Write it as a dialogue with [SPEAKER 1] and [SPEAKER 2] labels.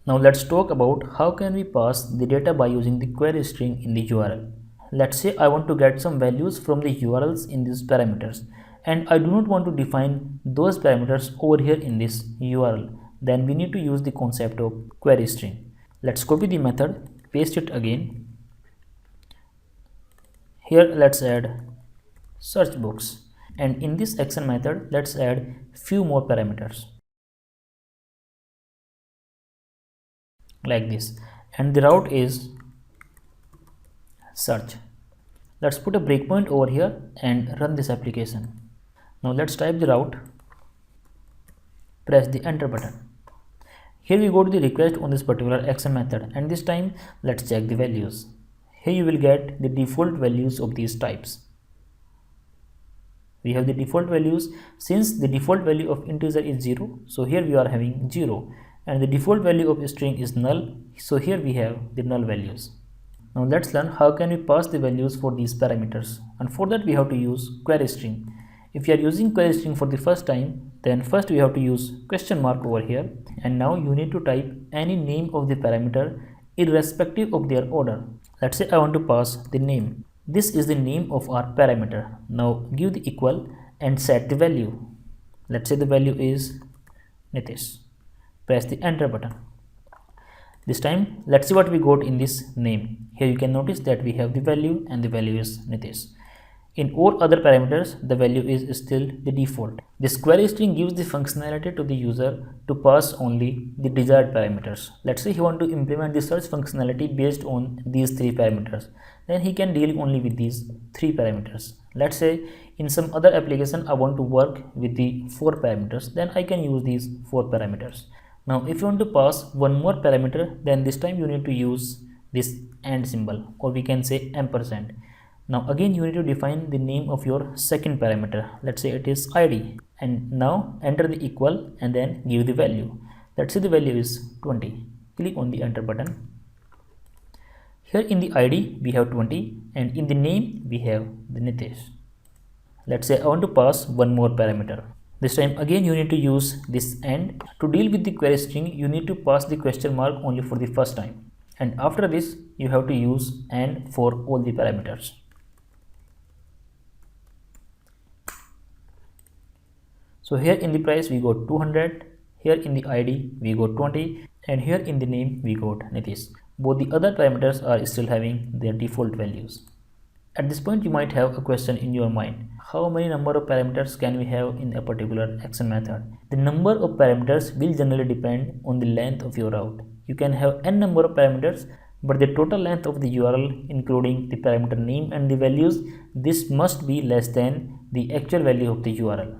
[SPEAKER 1] Now let's talk about how can we pass the data by using the query string in the URL. Let's say I want to get some values from the URLs in these parameters, and I do not want to define those parameters over here in this URL. Then we need to use the concept of query string. Let's copy the method, paste it again. Here let's add search box, and in this action method let's add few more parameters like this, and the route is search. Let's put a breakpoint over here and run this application. Now let's type the route, press the enter button. Here we go to the request on this particular action method, and this time let's check the values. Here you will get the default values of these types. We have the default values. Since the default value of integer is 0, so here we are having 0, and the default value of string is null, so here we have the null values. Now let's learn how can we pass the values for these parameters, and for that we have to use query string. If you are using query string for the first time, then first we have to use question mark over here, and now you need to type any name of the parameter irrespective of their order. Let's say I want to pass the name. This is the name of our parameter. Now give the equal and set the value. Let's say the value is Nitish. Press the enter button. This time let's see what we got in this name. Here you can notice that we have the value, and the value is Nitish. In all other parameters, the value is still the default. This query string gives the functionality to the user to pass only the desired parameters. Let's say he want to implement the search functionality based on these 3 parameters. Then he can deal only with these 3 parameters. Let's say in some other application I want to work with the 4 parameters. Then I can use these 4 parameters. Now if you want to pass one more parameter, then this time you need to use this AND symbol, or we can say ampersand. Now again you need to define the name of your second parameter. Let's say it is ID, and now enter the equal and then give the value. Let's say the value is 20. Click on the enter button. Here in the ID we have 20, and in the name we have the Nitish. Let's say I want to pass one more parameter. This time again you need to use this AND. To deal with the query string, you need to pass the question mark only for the first time, and after this you have to use AND for all the parameters. So here in the price we got 200, here in the ID we got 20, and here in the name we got Nitish. Both the other parameters are still having their default values. At this point you might have a question in your mind. How many number of parameters can we have in a particular action method? The number of parameters will generally depend on the length of your route. You can have n number of parameters, but the total length of the URL, including the parameter name and the values, this must be less than the actual value of the URL.